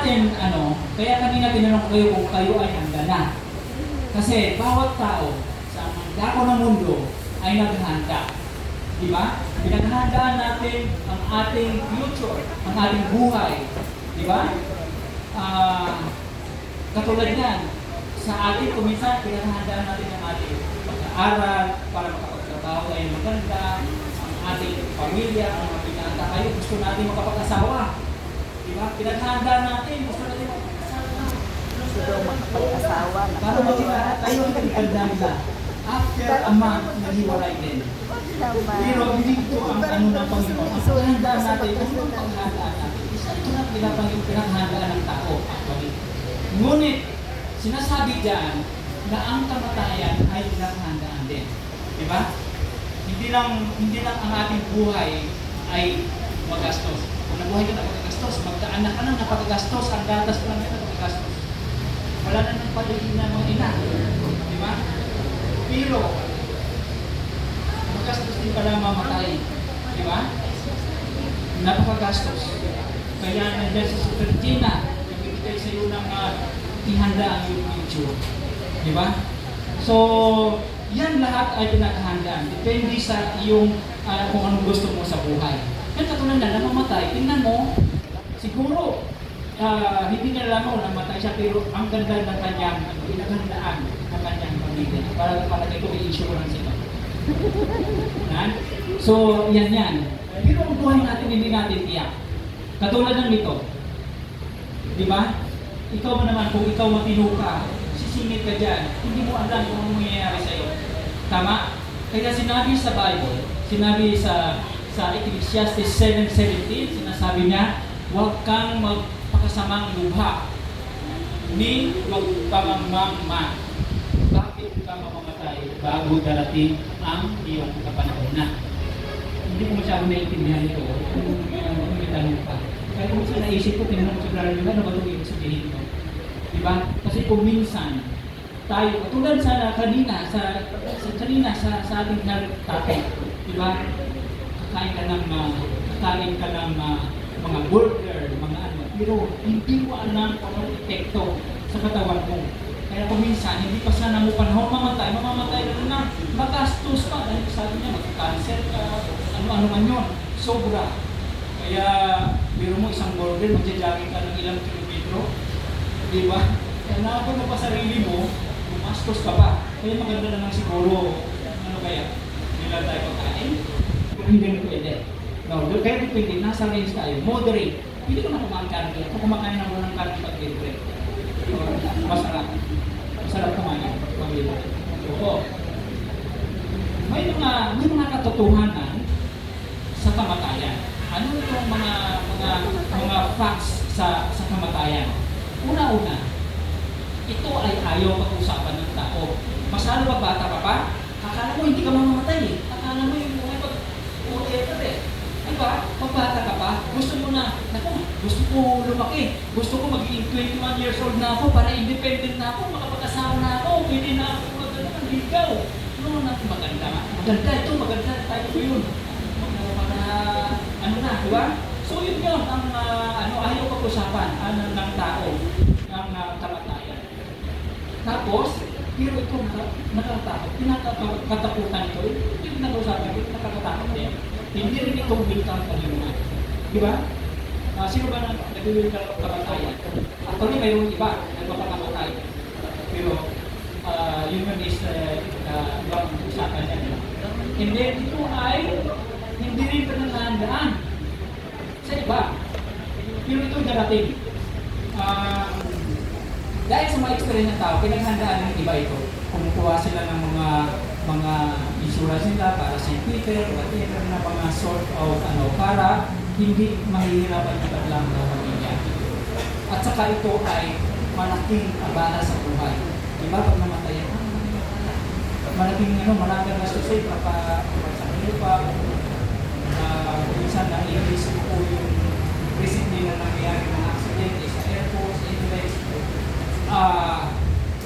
natin, kaya kanina tinanong kayo kung kayo ay handa na. Kasi bawat tao sa dako ng mundo ay naghahanda. Di ba? Pinaghandaan natin ang ating future, ang ating buhay. Di ba? Katulad yan, sa ating kuminsan, pinaghandaan natin ang ating pag-aaral para makapagtrabaho tayo maganda, ang ating pamilya, ang mga pinata kayo, gusto natin makapag-asawa. Di ba? Pinaghandaan natin, gusto natin makapag-asawa. Gusto daw makapag-asawa. Para maging tayo ang pinaghandaan. After a month, naghiwalay din. Pero hindi ito ang ng Panginoon. Ang pinaghandaan natin, ano ang paghandaan natin? Ito na pinaghandaan ng tao. Ngunit, sinasabi dyan na ang kamatayan ay pinaghandaan din. Di ba? Hindi lang ang ating buhay ay magastos. Kung nabuhay ka na pagkagastos, magdaanak ka na napagagastos, ang gatas pa lang na napagagastos. Wala na ng paligid na mga ina. Di ba? Pero, magastos din pala mamatay. Di ba? Napakagastos. Kaya nandiyan sa Super Gina, ibigay sa iyo ng ihanda ang iyong future. Di ba? So, yan lahat ay pinaghandaan. Depende sa iyong kung anong gusto mo sa buhay. Yan katulad na namamatay. Tingnan mo, siguro, hindi na lang ako namatay siya, pero ang ganda ng kanyang pinaghandaan ng kanyang pamilya. Para palagay ko may insurance ito. So, yan. Pero ang buhay natin, hindi natin tiyak. Katulad ng nito. Di ba? Ikaw mo naman, kung ikaw matino ka, sisingit ka dyan, hindi mo alam kung ano mangyayari sa'yo. Tama? Kaya sinabi sa Bible, sinabi sa Ecclesiastes 7:17, sinasabi niya, huwag kang magpakasamang lubha, ni magpamamangma. Bakit ka mamamatay bago darating ang iyong kapanahonan? Hindi ko masyadong naiintindihan ito. Kung may tanong pa. Kaya kung sa naisip ko, tinanong ko sa klaro nila, ano ba ito ibig sabihin ito? Diba? Kasi kung minsan, tayo, katulad sa kanina, sa ating tatay, diba? Kakain ka ng mga burger, mga ano, pero hindi mo alam kung anong epekto sa katawan mo. Kaya kung minsan, hindi pa sana mo panahon mamamatay na magastos pa. Dahil sabi niya, mag-cancer ka, ano-ano man yun, sobra. Kaya, biro mo isang burger, magja-jogging ka ng ilang kilometro. Di ba? Kaya nakapag mo pa sarili mo, gumastos ka pa. Kaya maganda naman siguro, ano kaya, nila tayo pagkain? Pero hindi na pwede. No, kaya pwede, nasa range tayo, moderate. Hindi ko na kumain karne. Kung kumakain na muna ng karne pag-libre. Masarap. Masarap kumain pag-libre. Opo. May mga katotohanan sa kamatayan. Ano itong mga facts sa kamatayan? Una-una, ito ay ayaw pag-usapan ng tao. Mas lalo pag bata ka pa, akala mo hindi ka mamamatay eh. Akala mo yung mga pag-ulitan eh. Diba? Pag bata ka pa, gusto mo na, gusto ko lumaki. Gusto ko maging 21 years old na ako para independent na ako, makapag-asawa na ako, pwede na ako mag-ligaw. Ano natin maganda? Maganda tayo ko yun. Ano na, diba? So yun ang ayaw pag-usapan ng tao, ng kamatayan. Tapos, pero ito nakakatakot. Pinakatakutan ito, yung nag-usapan ito, nakakatakot din. Hindi rin ito wilkang Panginoon. Diba? Sino ba nag-wilkang kamatayan? Actually, mayroong iba nagpapakamatay. Pero, yun is ibang usapan niya. And then, ito ay hindi rin pinaghandaan sa iba. Pero ito darating. Dahil sa mga experience ng tao, pinaghandaan ng iba ito. Kumukuha sila ng mga insurance nila para sa Twitter, whatever na mga sort of para hindi mahihirapan yung lang ng pamilya. At saka ito ay malaking abala sa buhay. Diba? Pag namatayan, malaking malaking gastos ay papasakil pa. Minsan na-iisip ko yung recently na nangyayari ng accident sa Air Force, Emirates.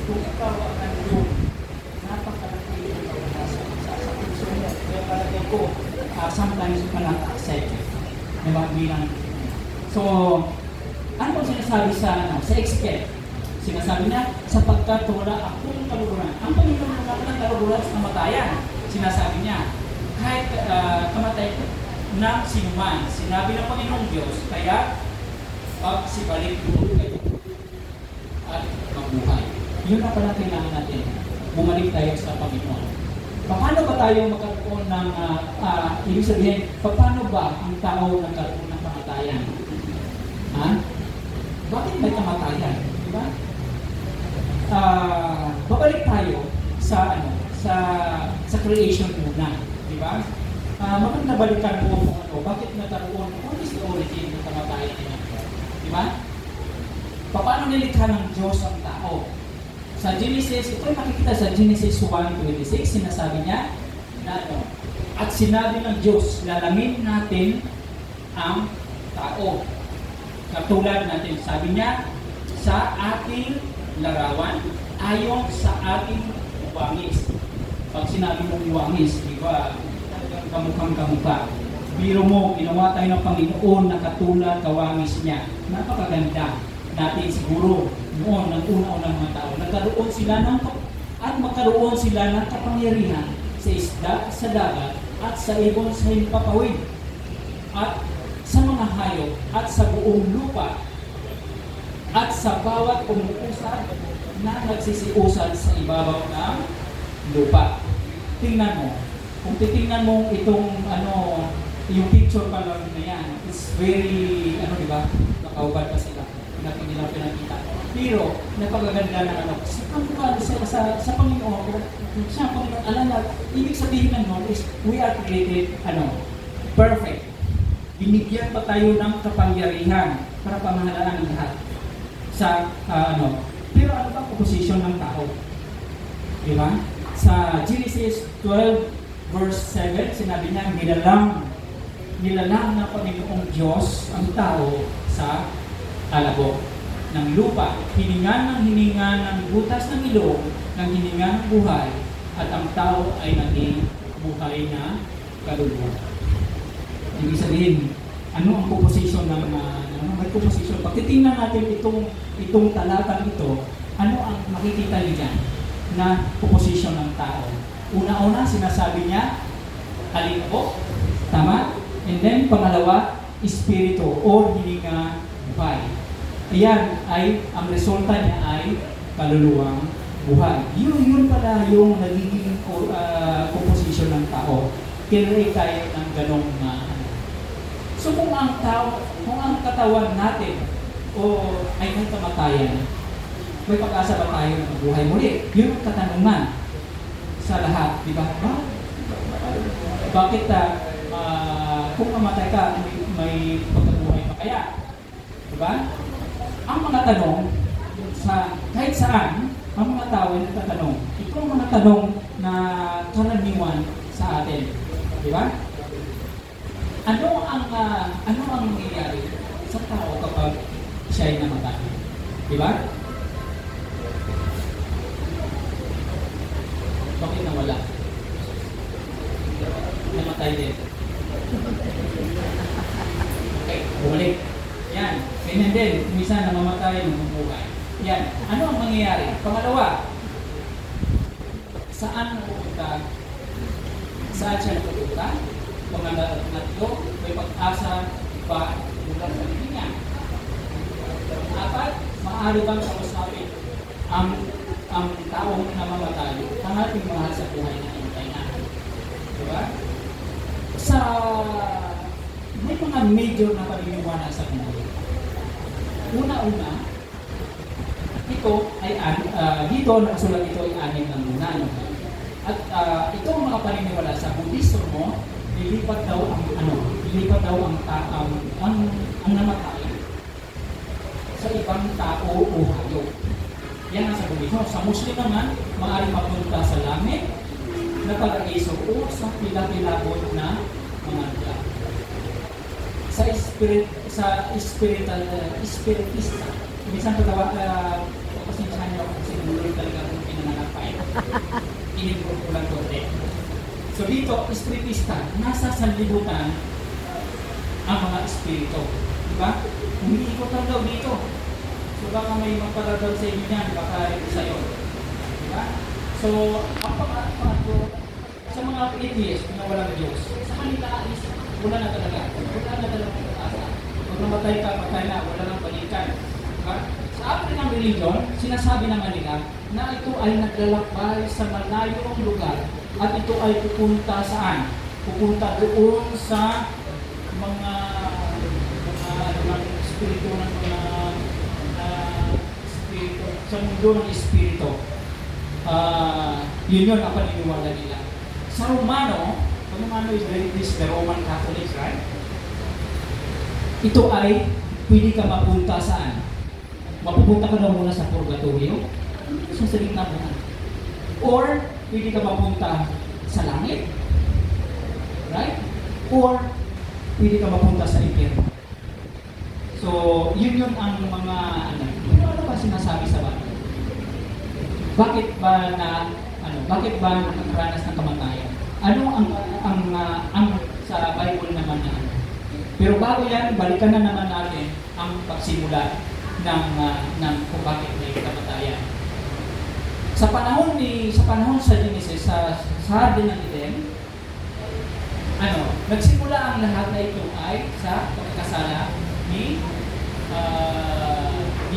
Kung ikaw ang nandun, napakalaki yung pagkakasa sa puso mo. Kaya palagay ko, sometimes you cannot accept it. Diba? Bilang. So, Ano ang sinasabi sa expect? Sinasabi niya, sapagkat wala akong kaluguran. Ang Panginoon wala ng kaluguran sa kamatayan. Sinasabi niya, kahit kamatay ng sinuman, sinabi ng Panginoong Diyos, kaya pagsibalik doon kayo at mabuhay. Yun na pala kailangan natin. Bumalik tayo sa Panginoon. Paano ba tayo magkaroon ng, ibig sabihin, paano ba ang tao nagkaroon ng kamatayan? Ha? Bakit may kamatayan? Diba? Babalik tayo sa sa creation muna, di ba? Maganda balikan po kung bakit nagkaroon, what is the origin ng kamatayan niya? Di ba? Paano nilikha ng Diyos ang tao? Sa Genesis, ito ay makikita sa Genesis 1:26, sinasabi niya na at sinabi ng Diyos, lalamin natin ang tao. Katulad natin, sabi niya, sa ating larawan, ayon sa ating wangis. Pag sinabi mong wangis, di ba, kamukhang kamukha. Biro mo, ginawa tayo ng Panginoon na katulad kawangis niya. Napakaganda natin siguro noon, ng una-unang mga tao. Nagkaroon sila magkaroon sila ng kapangyarihan sa isda, sa dagat, at sa ibon sa himpapawid, at sa mga hayop, at sa buong lupa, at sa bawat umuusad na nagsisiusad sa ibabaw ng lupa. Tingnan mo. Kung titingnan mo itong yung picture pa lang na yan, it's very, di ba? Nakaubad pa sila. Hindi nila pinakita. Pero, napakaganda na sa Panginoon, siya ang Panginoon, alala, ibig sabihin ng is, we are created, perfect. Binigyan pa tayo ng kapangyarihan para pamahalaan ang lahat. Pero ano ba ang composition ng tao? Di ba? Sa Genesis 12 verse 7, sinabi niya, nilalang na Panginoong Diyos ang tao sa alabok ng lupa. Hiningan ng butas ng ilong, ng hininga ng buhay, at ang tao ay naging buhay na kaluluwa. Ibig sabihin, ano ang composition ng may composition? Pag titingnan natin itong talatang ito, ano ang makikita niyo dyan na composition ng tao? Una-una, sinasabi niya, alinabok, tama? And then, pangalawa, espiritu o hininga buhay. Ayan ay, ang resulta niya ay kaluluwang buhay. Yun pala yung nagiging composition ng tao. Kinrate tayo ng ganong So kung ang katawan natin ay may kamatayan, may pag-asa ba tayo ng buhay muli? Yun ang katanungan sa lahat, di ba? Bakit kung mamatay ka, may pagkabuhay pa kaya? Di ba? Ang mga tanong kahit saan, ang mga tao ay nagtatanong. Ito ang mga tanong na karaniwan sa atin. Di ba? Ano ang nangyayari sa tao kapag siya ay namatay? Di ba? Bakit nawala? Namatay din. Okay, bumalik. Yan. Ganyan din. Minsan namamatay, namumuhay. Yan. Ano ang mangyayari? Pangalawa, saan pupunta? Saan siya pupunta? Pangatlo, may pag-asa ba mula sa niya? Apat, maaari bang kausapin ang taong namamatay ang ating mahal sa buhay na hintay na? Diba? May mga major na paniniwala sa buhay. Una-una, ito ay dito nakasulat ito ay 6 na muna. At ito ang mga paniniwala sa Budismo, lilipat daw ang namatay sa ibang tao o hayop. Yan ang sa Budismo. Sa Muslim naman, maaaring mapunta sa langit, na paraiso o sa pila-pilabot na mga lugar. Sa spiritista, minsan pasensyahan niyo ako kasi muloy talaga kung pinananapay. Inimprove ko lang doon. So dito, spiritista, nasa sanlibutan ang mga espiritu. Diba? Umiikot lang daw dito. So baka may magparadal sa inyo yan, baka ito sa'yo. Diba? So, ang pangatlo, sa mga atheist na walang Diyos, sa kanila is wala na talaga. Wala na talaga pag-asa. Pag namatay ka, patay na, wala nang balikan. Diba? Sa African religion, sinasabi naman nila na ito ay naglalakbay sa malayong lugar at ito ay pupunta saan? Pupunta doon sa mga espiritu ng mga espiritu, sa mundo ng espiritu. Yun ang paniniwala nila. Sa Romano is the Roman Catholics, right? Ito ay pwede ka mapunta saan? Mapupunta ka na muna sa purgatorio, sa saling na buhay. Or pwede ka mapunta sa langit, right? Or pwede ka mapunta sa impyerno. So, yun ang mga ano ba sinasabi sa Bible? Bakit ba nakakaranas ng kamatayan? Ano ang sa Bible naman na ano? Pero bago yan, balikan na naman natin ang pagsimula ng kung bakit may kamatayan. Sa panahon sa Genesis, sa Garden ng Eden, nagsimula ang lahat na ito ay sa pagkakasala ni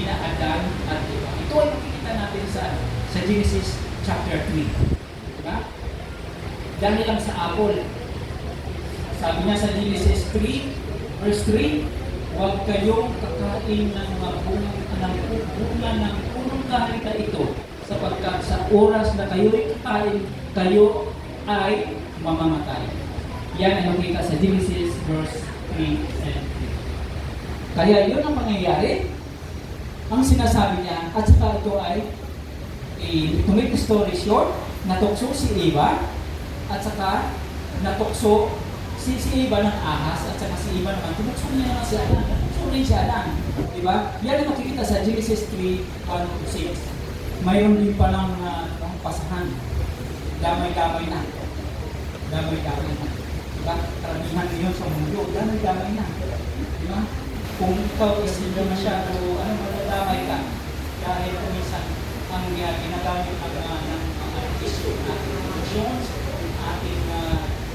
Adan at Eva. Ito ay makikita natin sa Genesis chapter 3. Diba? Dahil lang sa apple. Sabi niya sa Genesis 3, verse 3, huwag kayong kakain ng mga bunga ng punong kahita ito, sapagkat sa oras na kayo'y kakain, kayo ay mamamatay. Yan ang nakita sa Genesis verse 3 and 3. Kaya yun ang mangyayari. Ang sinasabi niya, at saka ito ay to make the story short, natukso si Eva, at saka natukso si Eva ng ahas, at saka si Eva naman, tinukso niya naman si Adan. Tinukso rin si Adan. Diba? Yan ang makikita sa Genesis 3:1-6. Mayroon din palang pasahan. Damay-damay na. Damay-damay na. Diba? Karamihan ngayon sa mundo, damay-damay na. Diba? Kung ikaw is hindi masyado, madadamay ka. Dahil kumisan ang ginagamit ng issue, ating emotions, ating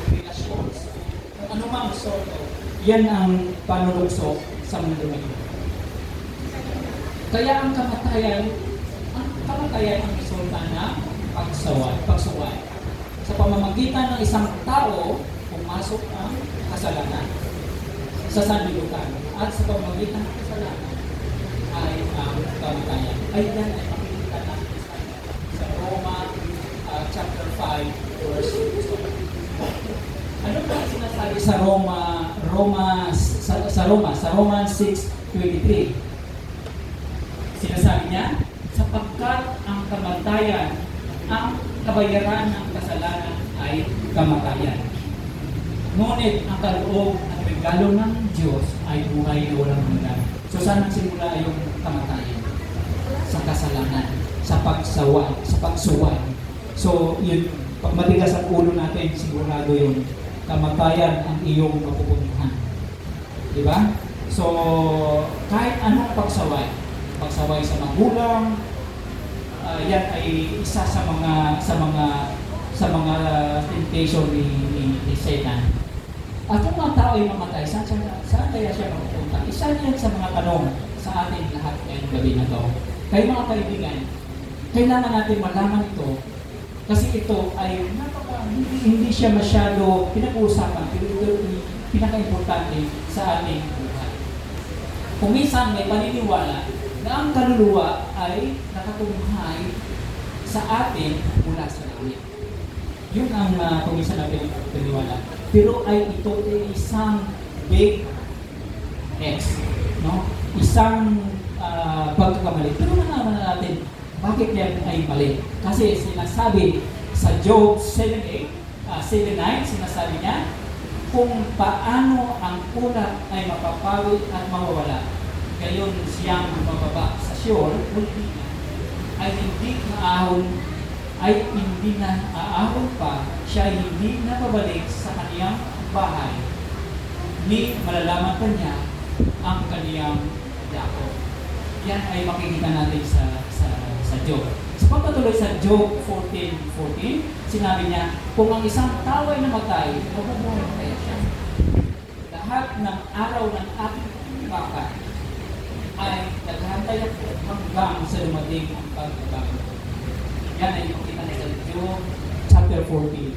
relations, kung ano mang sort of, yan ang panulugso sa mundo ngayon. Kaya ang kamatayan ang resulta ng pagsuway. Sa pamamagitan ng isang tao, pumasok ang kasalanan sa sanlibutan. At sa pamamagitan ng kasalanan ay ang kamatayan. Ay yan ay makikita natin sa Roma chapter 5 verse 6. Ano ba sinasabi sa Romans 6:23? Sinasabi niya, sapagkat ang kamatayan, ang kabayaran ng kasalanan ay kamatayan. Ngunit ang kaloob at regalo ng Diyos ay buhay na walang hanggan. So saan nagsimula yung kamatayan? Sa kasalanan, sa pagsuway. So yun, pag matigas ang ulo natin, sigurado yung kamatayan ang iyong mapupuntahan. Diba? So kahit anong pagsaway sa magulang, yan ay isa sa mga temptation ni Satan. At kung mga tao ay mamatay, saan kaya siya mapupunta? Isa yan sa mga tanong sa atin lahat ngayong gabi na to. Kaya mga kaibigan, kailangan natin malaman ito kasi ito ay hindi siya masyado pinag-uusapan, pero ito pinaka-importante sa ating buhay. Kung minsan may paniniwala na ang kaluluwa ay nakatunghay sa atin mula sa langit. Yun ang kuminsan na pininiwala. Pero ay ito ay isang big X, no? Isang pagkakamali. Pero naman natin bakit yan ay mali. Kasi sinasabi sa Job 7:9, sinasabi niya kung paano ang ulat ay mapapawi at mawawala. Gayon siyang mababa sa Sheol, ay hindi na aahon pa, siya ay hindi napabalik sa kaniyang bahay. Ni malalaman pa niya ang kaniyang dako. Yan ay makikita natin sa Job. Sa pagpatuloy sa Job 14:14, sinabi niya, kung ang isang tao ay namatay, mabubuhay kaya siya. Lahat ng araw ng aking baka ay naghantay ako hanggang sa dumating ang pagbabago. Yan ay makita natin sa Job chapter 14.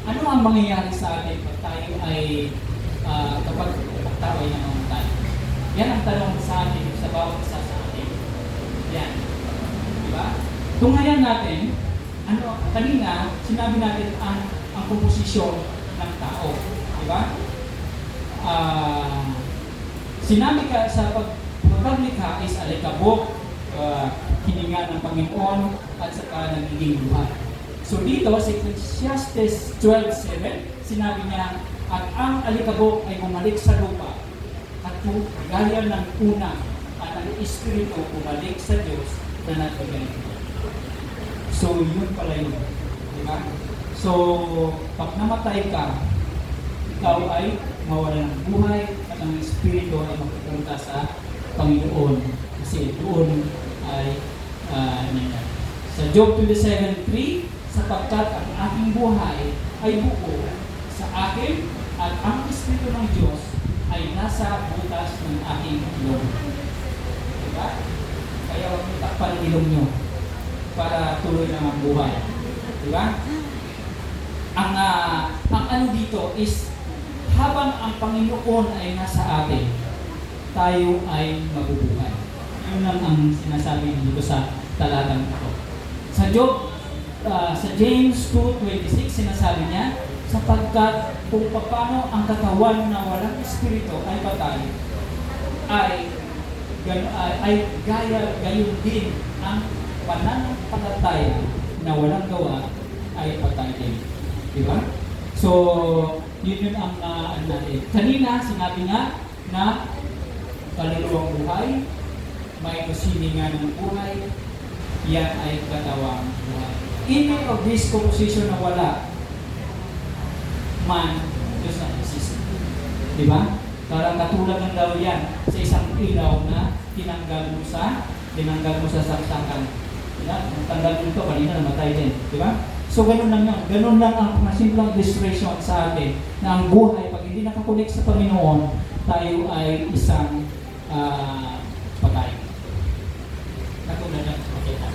Ano ang mangyayari sa atin pag tayo ay kapag tayo ay namamatay? Yan ang tanong sa atin, sa bawat isa sa atin. Yan. Diba? Tunghayan natin, kanina, sinabi natin ang komposisyon ng tao. Diba? Sinabi ka sa paglikha is alikabok, hininga ng Panginoon, at saka nagiging buhay. So dito, sa Ecclesiastes 12:7, sinabi niya, at ang alikabok ay bumalik sa lupa, at gaya ng una, at ang Espiritu bumalik sa Diyos na nagbigay. So yun pala yun. Diba? So, pag namatay ka, ikaw ay mawala ng buhay, at ang Espiritu ay mapupunta sa Panginoon. Kasi doon ay nangyari. Sa Job 27:3, sapagkat ang aking buhay ay buo sa akin at ang Espiritu ng Diyos ay nasa butas ng aking ilong. Diba? Kaya huwag niyo takpan ang ilong nyo para tuloy na ang buhay. Diba? Ang ano dito is habang ang Panginoon ay nasa atin, tayo ay mabubuhay. Yun lang ang sinasabi dito sa talatang ito. Sa Job, sa James 2:26, sinasabi niya, sapagkat kung paano ang katawan na walang espiritu ay patay, ay gayon din ang pananampalataya na walang gawa ay patay din. Diba? So, yun ang natin. Kanina, sinabi nga na kaluluwang buhay, may kusiningan ng buhay, yan ay katawang buhay. In of this composition na wala, man, Diyos na exist. Diba? Parang katulad ng daw yan sa isang ilaw na tinanggal mo sa saksakan. Diba? Tanggal mo ito, kanina namatay din. Diba? So, ganun lang yan. Ganun lang ang masimpleng illustration sa atin na ang buhay, pag hindi nakakunik sa Panginoon, tayo ay isang patay. Katulad ng pakita.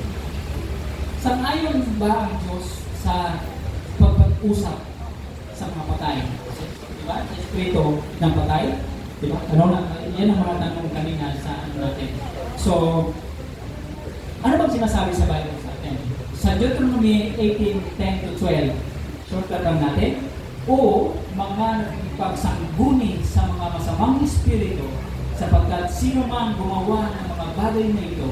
Sang-ayon ba ang Diyos sa pag-usap sa mga patay? Diba? Sa espiritu ng patay? Diba? Yan ang mga tanong kanina sa natin. So, ano bang sinasabi sa Bible sa atin? Sa Deuteronomy 18:10-12, shortcut lang natin, o mga nagpagsangguni sa mga masamang espiritu, sapagkat sino man gumawa ng mga bagay na ito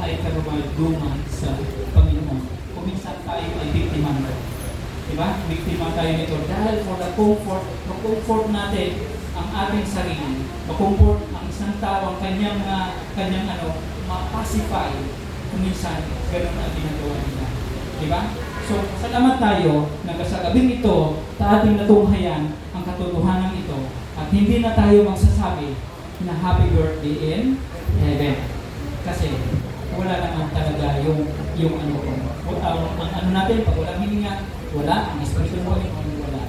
ay karumalduman sa Panginoon. Kung minsan tayo ay biktima nito. Diba? Biktima tayo nito dahil for the comfort natin ang ating sarili, ma-comfort ang isang tao, ang kanyang ma-pacify. Kung minsan, ganun ang ginagawa nila. Diba? So, salamat tayo na sa gabing ito, sa ating natunghayan ang katotohanan ito at hindi na tayo magsasabi na happy birthday in heaven. Kasi wala naman talaga yung ang natin, pag walang hininga, wala, ang espiritu mo ay wala.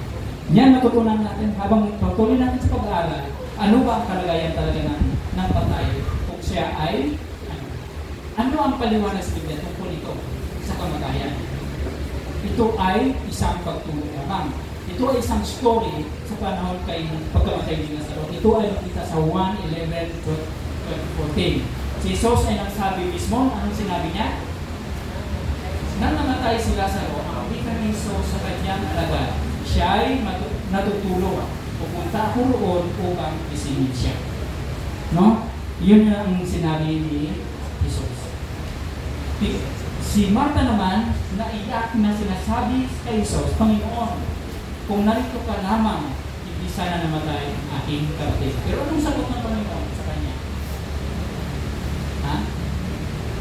Yan natutunan natin habang patuloy natin sa pag-aaral, ano ba ang kalagayan talaga ng patay kung siya ay ano ang paliwanag sa Biblia tungkol ito sa kamatayan? Ito ay isang pagtulong lamang. Ito ay isang story sa panahon kay pagkamatay ni Lazaro. Ito ay nakita sa 1:11-14. Si Jesus ay nagsabi mismo, anong sinabi niya? Nang namatay si Lazaro, ang wika ni Jesus sa kanyang alagad, siya ay natutulog. Pupunta ako roon upang isingin siya. No? Yun ang sinabi ni Jesus. Si Martha naman, naiyak na sinasabi kay Jesus, Panginoon, kung narito ka lamang, hindi sana namatay ang aking kapatid. Pero anong sagot ng Panginoon sa kanya?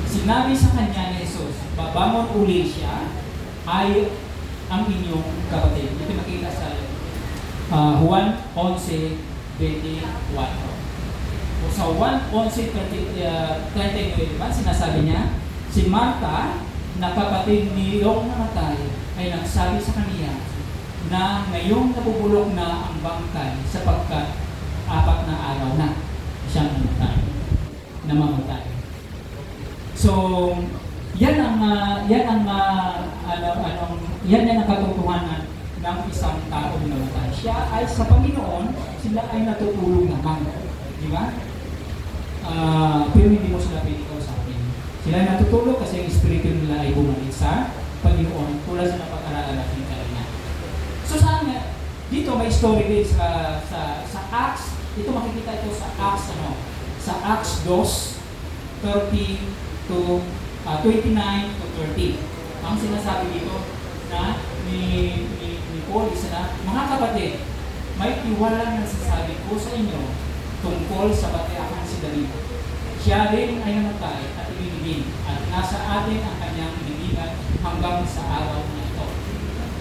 Sinabi sa kanya ni Jesus, babangon uli siya, ay ang inyong kapatid. Ito makita sa Juan 11:33. 24. Sa 1:11:39, diba? Sinasabi niya, si Marta, na kapatid ni Iyong namatay, ay nagsabi sa kaniya na ngayong nabubulok na ang bangkay sapagkat 4 na araw na siyang namamatay. So, yan ang katotohanan ng isang taong namatay. Siya ay sa Panginoon, sila ay natutulog naman. Di ba? Pero hindi mo sila pwede kausapin. Sila ay natutulog kasi ang espiritu nila ay bumalik sa Panginoon tulad sa napag-aralan natin kanina. So saan nga? Dito may story din sa Acts. Ito makikita ito sa Acts sa Acts 2:30 to 29 to 30. Ang sinasabi dito na ni Paul isa na, mga kapatid, may tiwalang nasasabi ko sa inyo tungkol sa batayakan si David. Siya rin ay namatay at ibinigin at nasa atin ang kanyang ibinigan hanggang sa araw na ito.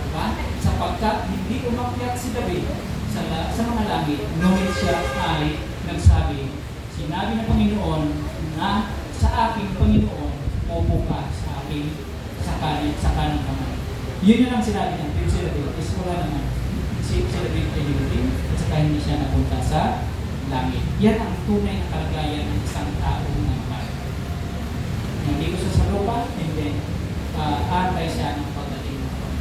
Diba? Sapagkat hindi umakyat si David sa mga langit, ngunit siya ay nagsabi, sinabi ng Panginoon na sa aking Panginoon, upo ka sa aking sa kanang kamay. Yun ang sinabi niya, pero si David, is wala naman. Si David ay nilutin, at saka hindi siya napunta sa langit. Yan ang tunay na kalagayan ng isang taong namatay. Hindi ko sa lupa, and then, antay siya ng pagdating ng Panginoon.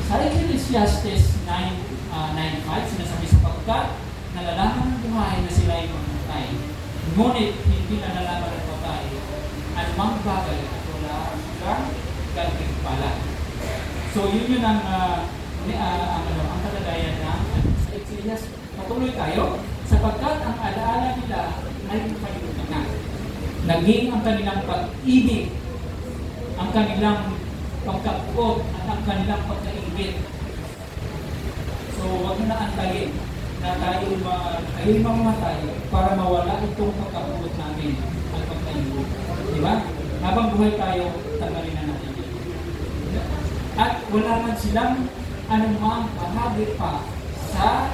Sa Ecclesiastes 9:5, sinasabi sapagkat nalalaman ng buhay na sila ay mamatay. Ngunit hindi nalalaman ng babae anumang bagay at wala silang galting pala. So yun ang kalagayan ng sa Ecclesiastes. Patuloy tayo sapagkat ang alaala nila ay kalimutan na. Naging ang kanilang pag-ibig, ang kanilang pagkapuot at ang kanilang pagkaingit. So wag mo na antayin na tayo mamatay para mawala itong pagkapuot namin at pagkaingit. Di ba? Habang buhay tayo, tanggalin na natin. At wala man silang anumang bahagi pa sa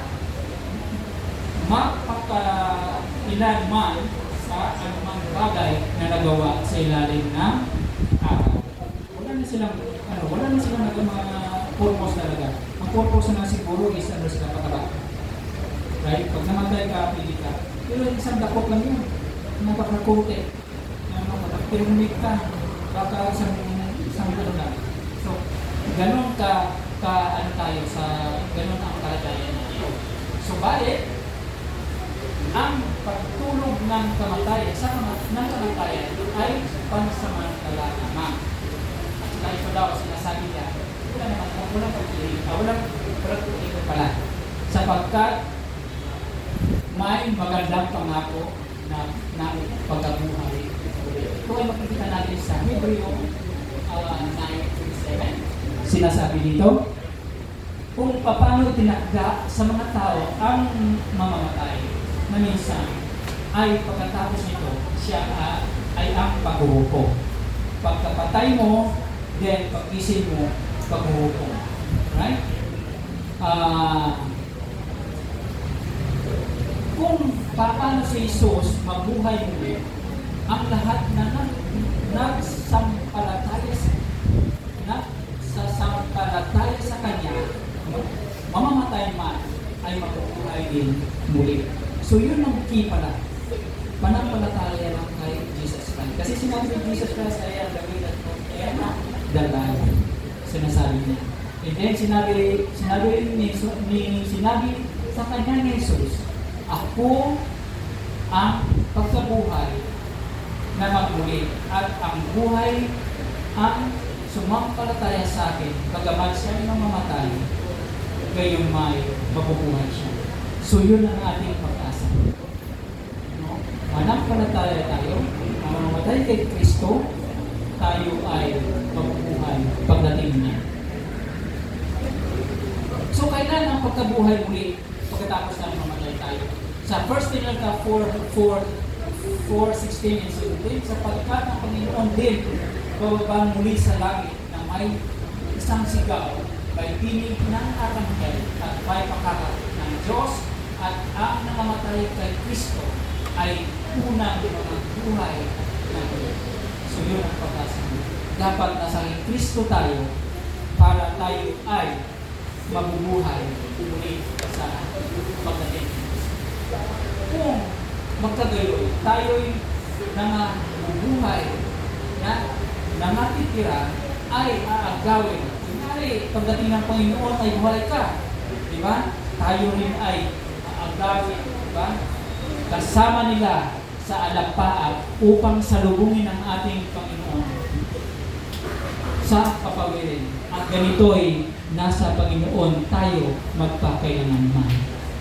mapakailan man sa anumang bagay na nagawa sa ilalim ng araw. Wala na silang mga purpose talaga. Ang purpose na siguro is sila pataba. Right? Pag namatay ka, pili ka. Pero isang dakot lang yun. Napakakunti. Napakapirumik ka. Baka isang lang. So, ganun tayo sa ganun ang kalagayan natin. So, bakit? Ang pagtulog ng kamatayan ay pansamantala naman. At saka ito daw, sinasabi niya, walang pagtuloy pala. Sapagkat may magandang pangako na pagkabuhay. Ito ay makikita natin sa Hebreo 9:7. Sinasabi dito, kung paano tinakda sa mga tao ang mamamatay, na minsan ay pagkatapos nito, siya ay ang paghuhukom. Pagkapatay mo, then pag-isip mo, paghuhukom. Right? Kung paano si Jesus mabuhay muli, ang lahat na nagsampalataya sa Kanya, mamamatay man, ay mabubuhay din muli. So yun ang key pala. Panampalataya lang kay Jesus Christ. Kasi sinabi ni Jesus Christ ay ang gawin at dalay. Sinasabi niya. And then sinabi sa kanya ni Jesus, ako ang pagkabuhay na magmuli at ang buhay ang sumampalataya sa akin, bagamat siya ay mamamatay, gayon may mabubuhay siya. So yun ang ating pag-asa. No? Manampalataya tayo, mamamatay kay Kristo, tayo ay mabubuhay pagdating niya. So kailan ang pagkabuhay muli pagkatapos na mamatay tayo? Sa 1 Timothy 4:16 and 17, sapagkat ang Panginoon din bababa muli sa langit na may isang sigaw, may tinig ng arkanghel at may pakakat ng Diyos At ang namamatay kay Kristo ay unang mga buhay na muli. So yun ang pag-asa. Dapat nasa Kristo tayo para tayo ay mabubuhay ulit sa pagdating. Kung magkagayoy, tayo'y nangabubuhay na nangatitira ay aagawin. Kunyari, pagdating ng Panginoon ay buhay ka. Di ba? Tayo rin ay aagawin. Di ba? Kasama nila sa alapaap upang salubungin ang ating Panginoon sa kapawirin. At ganito'y nasa Panginoon tayo magpakailanman.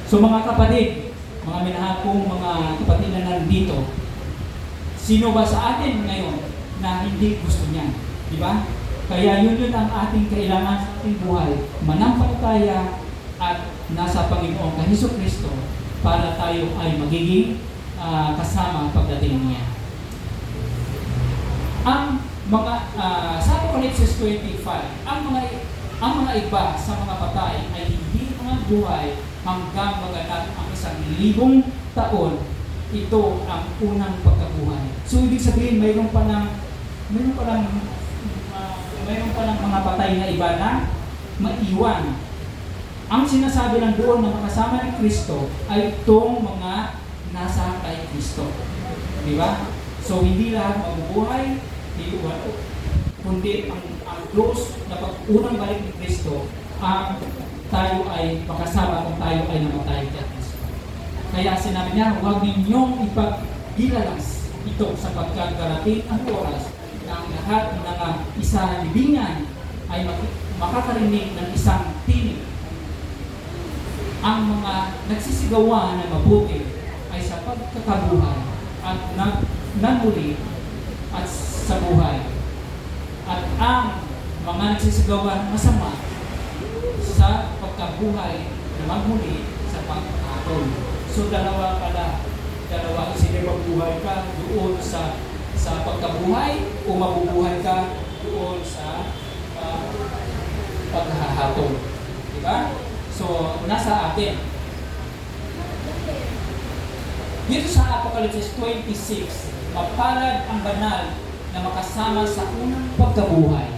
So mga kapatid, mga minahal kong mga kapatid na nandito, sino ba sa atin ngayon na hindi gusto niya? Di ba? Kaya yun ang ating kailangan sa ating buhay. Manampalataya at nasa Panginoon kay Jesucristo para tayo ay magiging kasama pagdating niya. Ang mga sa Apocalypse 25, ang mga iba sa mga patay ay hindi mga buhay hanggang maganap ang 1,000 taon. Ito ang unang pagkabuhay. So ibig sabihin mayroon pa lang mga patay na iba na maiwan. Ang sinasabi lang doon na makasama ni Kristo ay itong mga nasa kay Kristo. Di ba? So hindi lahat mabubuhay, kundi ang close na pag-unang balik ni Kristo ang tayo ay makasama kung tayo ay namatay kay Kristo. Kaya sinabi niya, huwag ninyong ipag-ilalas ito sapagkat darating ang oras na ang lahat ng mga isa-libingan ay makakarinig ng isang tinig. Ang mga nagsisigawan na mabuti ay sa pagkakabuhay at nagmuli at sa buhay. At ang mga nagsisigawan masama sa pagkabuhay na magmuli sa pagkakatol. So dalawa, sila mabuhay ka doon sa pagkabuhay o mabubuhay ka doon sa paghahatol. Diba? So, nasa atin. Dito sa Apocalypse 26, mapalad ang banal na makasama sa unang pagkabuhay.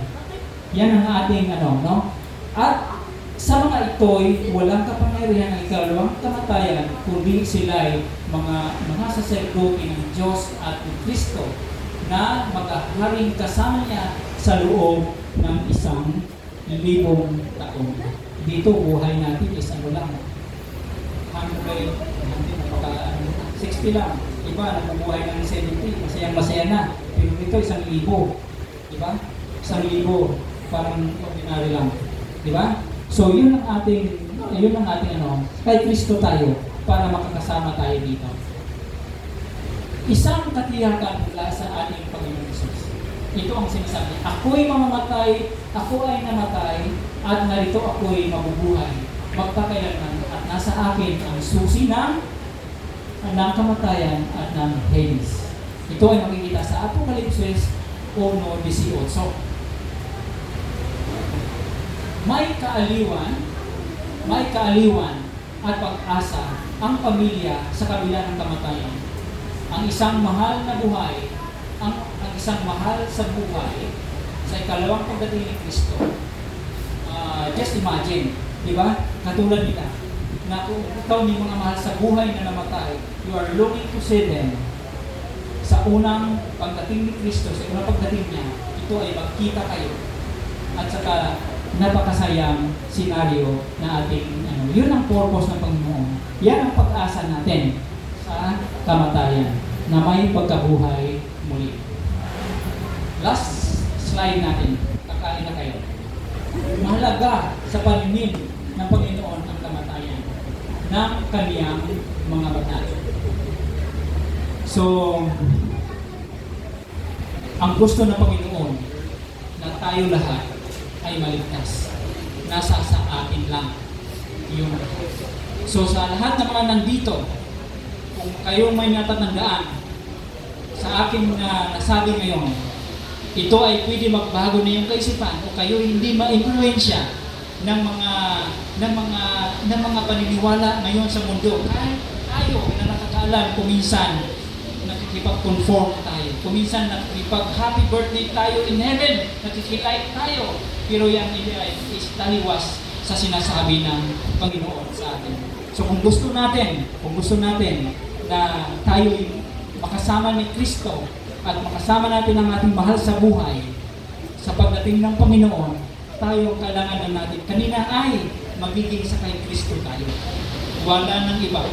Yan ang ating no? At sa mga ito'y walang kapangyarihan ng ikalawang kamatayan, kundi sila'y mga saserdote ng Diyos at ng Kristo na maghaharing kasama niya sa loob ng 1,000 taon. Dito, buhay natin is lang. 60 lang. Iba, nabubuhay ng 70. Masayang-masaya na. Pero dito, 1,000. Diba? 1,000. Parang ordinary lang. Diba? So, yun ang ating kay Kristo tayo para makakasama tayo dito. Isang katiyakan mula sa ating Panginoon Jesus. Ito ang sinasabi. Ako'y mamamatay, ako ay namatay, at narito ako'y mabubuhay. Magpakailanman at nasa akin ang susi ng kamatayan at ng Hades. Ito ay makikita sa Apocalypse 1:18. May kaaliwan at pag-asa ang pamilya sa kabila ng kamatayan. Ang isang mahal na buhay, ang isang mahal sa buhay sa ikalawang pagdating ni Kristo. Just imagine, di ba? Katulad nila, na kung ikaw ni mga mahal sa buhay na namatay, you are looking to see them sa unang pagdating ni Kristo, sa unang pagdating niya, ito ay magkita kayo. At saka, napakasayang senaryo na ating, yun ang purpose ng Panginoon. Yan ang pag-asa natin sa kamatayan, na may pagkabuhay muli. Last slide natin, kakain na kayo. Mahalaga sa paningin ng Panginoon ang kamatayan ng kaniyang mga banal. So, ang gusto ng Panginoon na tayo lahat ay maligtas. Nasa sa atin lang yun. So, sa lahat ng mga nandito, kung kayo may natatandaan sa aking nasabi ngayon, ito ay pwede magbago na yung kaisipan o kayo hindi ma-influensya ng mga ng mga paniniwala ngayon sa mundo. Kahit tayo na nakakaalam, kuminsan nakikipag-conform tayo. Kuminsan nakikipag-happy birthday tayo in heaven, nakikilike tayo. Pero yan is taliwas sa sinasabi ng Panginoon sa atin. So kung gusto natin na tayo makasama ni Kristo at makasama natin ang ating mahal sa buhay, sa pagdating ng Panginoon, tayo kailangan na natin. Kanina ay magiging sa kay Kristo tayo. Wala ng iba.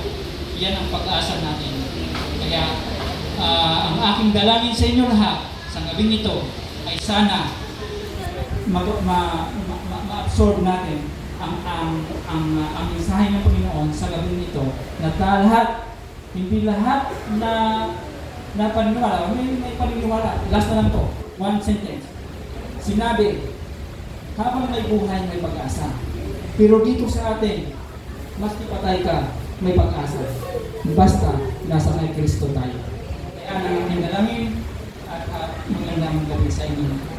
Yan ang pag-asa natin. Kaya ang aking dalangin sa inyo lahat sa gabing ito ay sana ma-absorb natin ang mensahe ng Panginoon sa gabing ito na lahat, hindi lahat na paniniwala, may paniniwala. Last na lang to, one sentence. Sinabi, habang may buhay, may pag-asa. Pero dito sa atin, maski patay ka, may pag-asa. Basta nasa kay Kristo tayo. Kaya nang dalangin at magandang gabi sa inyo.